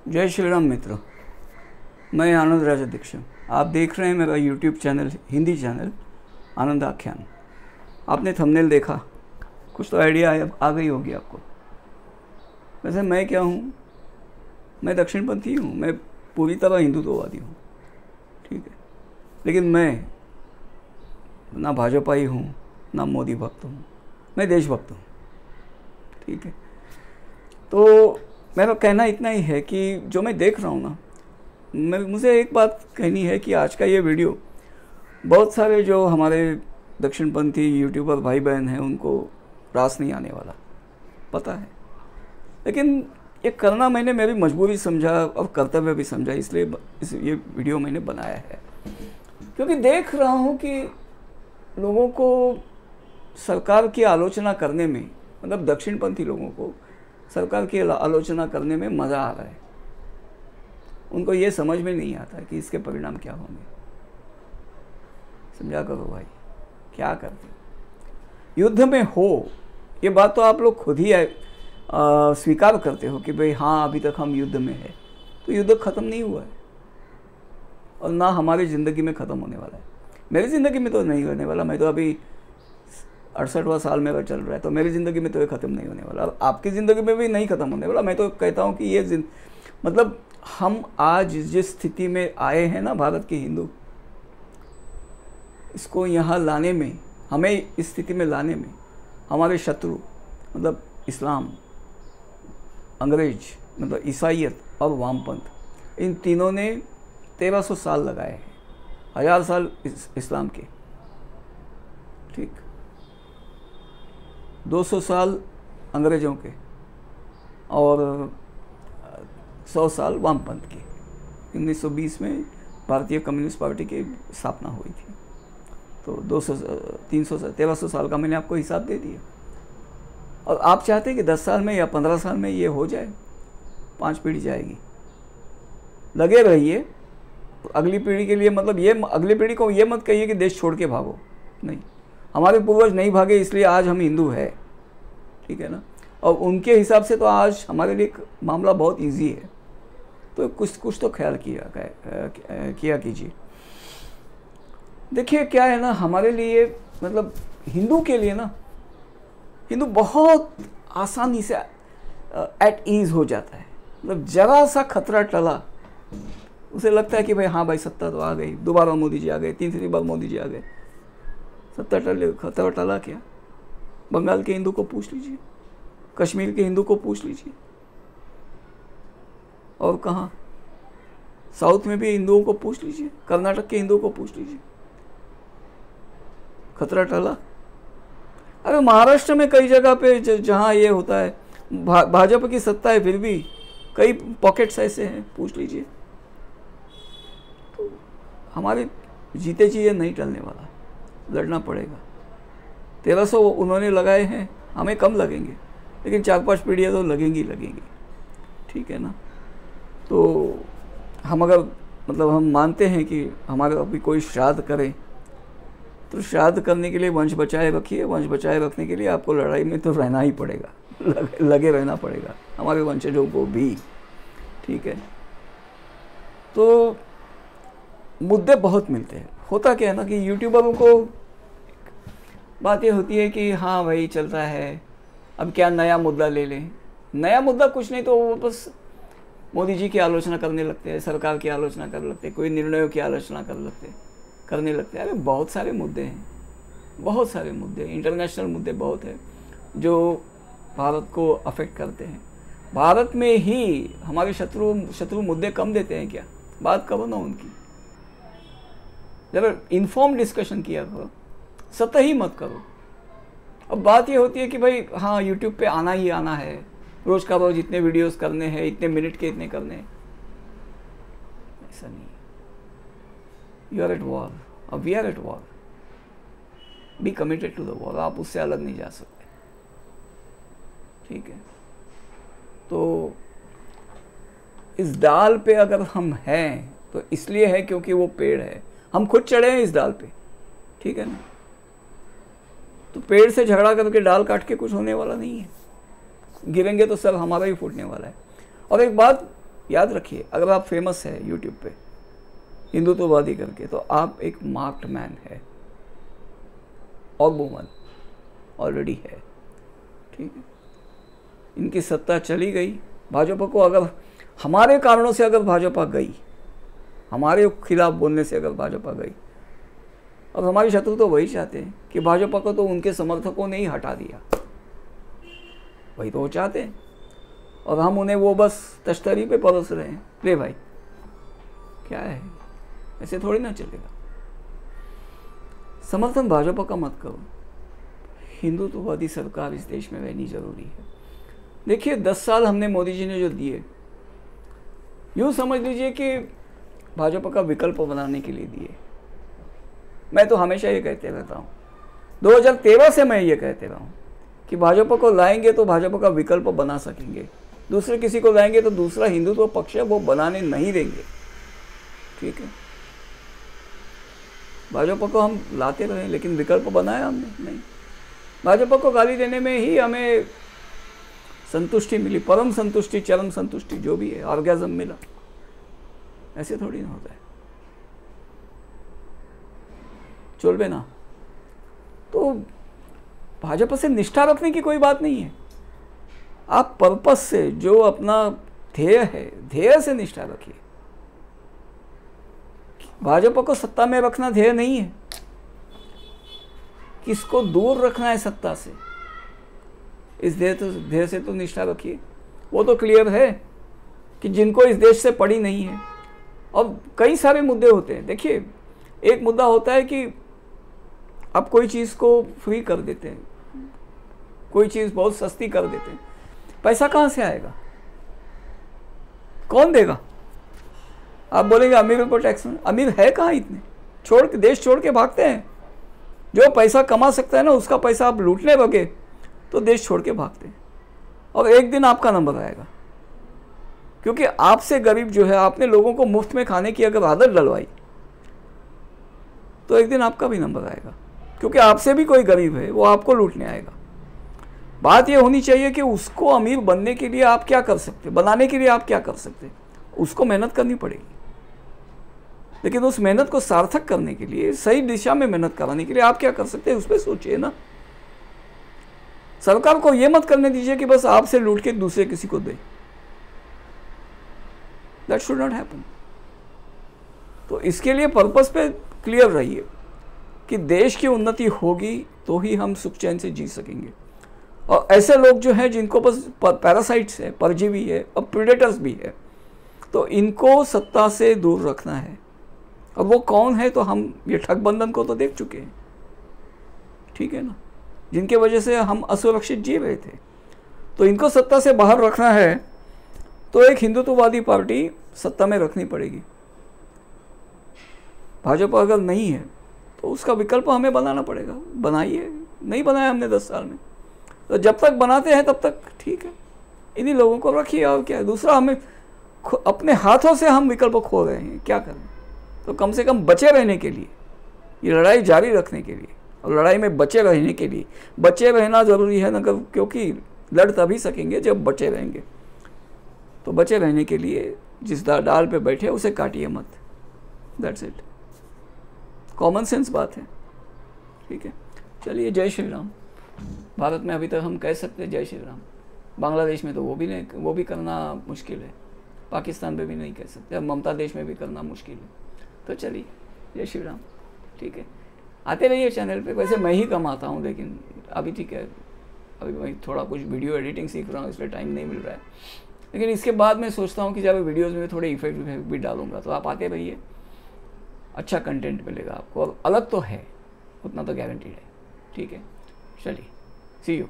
जय श्री राम मित्रों, मैं आनंद राजा दीक्षित। आप देख रहे हैं मेरा यूट्यूब चैनल, हिंदी चैनल आनंद आख्यान। आपने थंबनेल देखा, कुछ तो आइडिया आ गई होगी आपको। वैसे मैं क्या हूँ? मैं दक्षिणपंथी हूँ, मैं पूरी तरह हिंदुत्ववादी हूँ, ठीक है। लेकिन मैं ना भाजपाई हूँ ना मोदी भक्त हूँ, मैं देशभक्त हूँ, ठीक है। तो मेरा कहना इतना ही है कि जो मैं देख रहा हूँ ना, मुझे एक बात कहनी है कि आज का ये वीडियो बहुत सारे जो हमारे दक्षिणपंथी यूट्यूबर भाई बहन हैं उनको रास नहीं आने वाला, पता है। लेकिन ये करना मैंने मेरी मजबूरी समझा और कर्तव्य भी समझा, इसलिए ये वीडियो मैंने बनाया है। क्योंकि देख रहा हूँ कि लोगों को सरकार की आलोचना करने में, मतलब दक्षिणपंथी लोगों को सरकार की आलोचना करने में मज़ा आ रहा है। उनको ये समझ में नहीं आता कि इसके परिणाम क्या होंगे। समझा करो भाई, क्या करते युद्ध में हो, ये बात तो आप लोग खुद ही स्वीकार करते हो कि भाई हाँ अभी तक हम युद्ध में है। तो युद्ध ख़त्म नहीं हुआ है और ना हमारी ज़िंदगी में ख़त्म होने वाला है। मेरी ज़िंदगी में तो नहीं होने वाला, मैं तो अभी 68वां साल मेरा चल रहा है, तो मेरी ज़िंदगी में तो ये ख़त्म नहीं होने वाला, आपकी ज़िंदगी में भी नहीं ख़त्म होने वाला। मैं तो कहता हूँ कि ये मतलब हम आज जिस स्थिति में आए हैं ना, भारत के हिंदू, इसको यहाँ लाने में, हमें इस स्थिति में लाने में हमारे शत्रु मतलब इस्लाम, अंग्रेज मतलब ईसाइयत और वामपंथ, इन तीनों ने 1300 साल लगाए हैं, 1000 साल इस्लाम के, ठीक, 200 साल अंग्रेज़ों के और 100 साल वामपंथ के। 1920 में भारतीय कम्युनिस्ट पार्टी की स्थापना हुई थी। तो 1300 साल का मैंने आपको हिसाब दे दिया। और आप चाहते हैं कि 10 साल में या 15 साल में ये हो जाए, 5 पीढ़ी जाएगी। लगे रहिए अगली पीढ़ी के लिए। मतलब ये अगली पीढ़ी को ये मत कहिए कि देश छोड़ के भागो, नहीं, हमारे पूर्वज नहीं भागे इसलिए आज हम हिंदू है, ठीक है ना। और उनके हिसाब से तो आज हमारे लिए मामला बहुत इजी है। तो कुछ तो ख्याल किया कीजिए। देखिए क्या है ना, हमारे लिए मतलब हिंदू के लिए ना, हिंदू बहुत आसानी से एट ईज हो जाता है। मतलब जरा सा खतरा टला, उसे लगता है कि भाई हाँ भाई सत्ता तो आ गई, दोबारा मोदी जी आ गए, तीसरी बार मोदी जी आ गए, सत्ता टले, खतरा टला क्या। बंगाल के हिंदू को पूछ लीजिए, कश्मीर के हिंदू को पूछ लीजिए, और कहाँ साउथ में भी हिंदुओं को पूछ लीजिए, कर्नाटक के हिंदुओं को पूछ लीजिए, खतरा टला। अरे महाराष्ट्र में कई जगह पे जहाँ ये होता है, भाजपा की सत्ता है, फिर भी कई पॉकेट्स ऐसे हैं, पूछ लीजिए। तो हमारे जीते जी ये नहीं टलने वाला, लड़ना पड़ेगा। 1300 उन्होंने लगाए हैं, हमें कम लगेंगे, लेकिन 4-5 पीढ़ियाँ तो लगेंगी, ठीक है ना। तो हम अगर मतलब हम मानते हैं कि हमारे अभी कोई श्राद्ध करे, तो श्राद्ध करने के लिए वंश बचाए रखिए। वंश बचाए रखने के लिए आपको लड़ाई में तो रहना ही पड़ेगा, लगे रहना पड़ेगा हमारे वंशजों को भी, ठीक है। तो मुद्दे बहुत मिलते हैं। होता क्या है ना कि यूट्यूबरों को बात ये होती है कि हाँ भाई चलता है, अब क्या नया मुद्दा ले लें। नया मुद्दा कुछ नहीं, तो वो बस मोदी जी की आलोचना करने लगते हैं, सरकार की आलोचना कर लगते हैं, कोई निर्णयों की आलोचना करने लगते हैं। अरे बहुत सारे मुद्दे हैं, बहुत सारे मुद्दे, इंटरनेशनल मुद्दे बहुत हैं जो भारत को अफेक्ट करते हैं। भारत में ही हमारे शत्रु मुद्दे कम देते हैं क्या? बात करो ना उनकी, जरा इन्फॉर्म डिस्कशन किया करो, सतही मत करो। अब बात ये होती है कि भाई हाँ यूट्यूब पे आना ही आना है, रोज़ का रोज़ इतने वीडियोस करने हैं, इतने मिनट के इतने करने हैं। ऐसा नहीं, यू आर एट वॉर और we are at war. Be committed to the war, आप उससे अलग नहीं जा सकते, ठीक है। तो इस डाल पे अगर हम हैं तो इसलिए है क्योंकि वो पेड़ है, हम खुद चढ़े हैं इस डाल पे, ठीक है ना। तो पेड़ से झगड़ा करके डाल काट के कुछ होने वाला नहीं है, गिरेंगे तो सब हमारा ही फूटने वाला है। और एक बात याद रखिए, अगर आप फेमस है यूट्यूब पे हिंदुत्ववादी करके, तो आप एक मार्क्ड मैन है और वुमन ऑलरेडी है, ठीक है। इनकी सत्ता चली गई, भाजपा को अगर हमारे कारणों से अगर भाजपा गई, हमारे खिलाफ बोलने से अगर भाजपा गई, और हमारे शत्रु तो वही चाहते हैं कि भाजपा को तो उनके समर्थकों ने ही हटा दिया, वही तो वो चाहते हैं, और हम उन्हें वो बस तश्तरी पे परोस रहे हैं। ले भाई, क्या है, ऐसे थोड़ी ना चलेगा। समर्थन भाजपा का मत करो, हिंदुत्ववादी सरकार इस देश में रहनी जरूरी है। देखिए 10 साल हमने मोदी जी ने जो दिए, यूँ समझ लीजिए कि भाजपा का विकल्प बनाने के लिए दिए। मैं तो हमेशा ये कहते रहता हूँ, 2013 से मैं ये कहते रहा हूँ कि भाजपा को लाएंगे तो भाजपा का विकल्प बना सकेंगे, दूसरे किसी को लाएंगे तो दूसरा हिंदुत्व पक्ष है वो बनाने नहीं देंगे, ठीक है। भाजपा को हम लाते रहे लेकिन विकल्प बनाया हमने नहीं। भाजपा को गाली देने में ही हमें संतुष्टि मिली, परम संतुष्टि, चरम संतुष्टि, जो भी है, ऑर्गेज़म मिला। ऐसे थोड़ी ना होता है, चलबे ना। तो भाजपा से निष्ठा रखने की कोई बात नहीं है, आप पर्पस से, जो अपना ध्येय है, ध्येय से निष्ठा रखिए। भाजपा को सत्ता में रखना ध्येय नहीं है, किसको दूर रखना है सत्ता से, इस ध्येय से तो निष्ठा रखिए। वो तो क्लियर है कि जिनको इस देश से पड़ी नहीं है। अब कई सारे मुद्दे होते हैं। देखिए, एक मुद्दा होता है कि आप कोई चीज़ को फ्री कर देते हैं, कोई चीज़ बहुत सस्ती कर देते हैं, पैसा कहाँ से आएगा, कौन देगा? आप बोलेंगे अमीरों पर टैक्स में, अमीर है कहाँ इतने, छोड़ के, देश छोड़ के भागते हैं। जो पैसा कमा सकता है ना, उसका पैसा आप लूटने लगे तो देश छोड़ के भागते हैं, और एक दिन आपका नंबर आएगा। क्योंकि आपसे गरीब जो है, आपने लोगों को मुफ्त में खाने की अगर आदत डलवाई तो एक दिन आपका भी नंबर आएगा, क्योंकि आपसे भी कोई गरीब है, वो आपको लूटने आएगा। बात ये होनी चाहिए कि उसको अमीर बनने के लिए आप क्या कर सकते, बनाने के लिए आप क्या कर सकते, उसको मेहनत करनी पड़ेगी। लेकिन उस मेहनत को सार्थक करने के लिए, सही दिशा में मेहनत कराने के लिए आप क्या कर सकते हैं, उस पर सोचिए ना। सरकार को ये मत करने दीजिए कि बस आपसे लूट के दूसरे किसी को दे, दैट शुड नॉट हैपन। तो इसके लिए पर्पस पे क्लियर रहिए कि देश की उन्नति होगी तो ही हम सुख चैन से जी सकेंगे। और ऐसे लोग जो हैं जिनको बस पैरासाइट्स है, परजीवी है, और प्रीडेटर्स भी है, तो इनको सत्ता से दूर रखना है। अब वो कौन है, तो हम ये ठगबंधन को तो देख चुके हैं, ठीक है ना, जिनके वजह से हम असुरक्षित जी रहे थे। तो इनको सत्ता से बाहर रखना है तो एक हिंदुत्ववादी पार्टी सत्ता में रखनी पड़ेगी। भाजपा अगर नहीं है तो उसका विकल्प हमें बनाना पड़ेगा। बनाइए, नहीं बनाया हमने 10 साल में, तो जब तक बनाते हैं तब तक ठीक है, इन्हीं लोगों को रखिए। और क्या है, दूसरा हमें अपने हाथों से हम विकल्प खो रहे हैं, क्या करें। तो कम से कम बचे रहने के लिए, ये लड़ाई जारी रखने के लिए, और लड़ाई में बचे रहने के लिए, बचे रहना ज़रूरी है ना, क्योंकि लड़ तभी सकेंगे जब बचे रहेंगे। तो बचे रहने के लिए जिस डाल पे बैठे उसे काटिए मत, दैट्स इट। कॉमन सेंस बात है, ठीक है। चलिए, जय श्री राम। भारत में अभी तक हम कह सकते हैं जय श्री राम, बांग्लादेश में तो वो भी नहीं, वो भी करना मुश्किल है, पाकिस्तान में भी नहीं कह सकते, अब ममता देश में भी करना मुश्किल है। तो चलिए, जय श्री राम, ठीक है। आते रहिए चैनल पे, वैसे मैं ही कम आता हूँ, लेकिन अभी ठीक है, अभी मैं थोड़ा कुछ वीडियो एडिटिंग सीख रहा हूँ, इसलिए टाइम नहीं मिल रहा है। लेकिन इसके बाद मैं सोचता हूँ कि जब वीडियोज़ में थोड़े इफेक्ट भी डालूंगा, तो आप आते रहिए, अच्छा कंटेंट मिलेगा आपको, और अलग तो है, उतना तो गारंटीड है, ठीक है। चलिए, सी यू।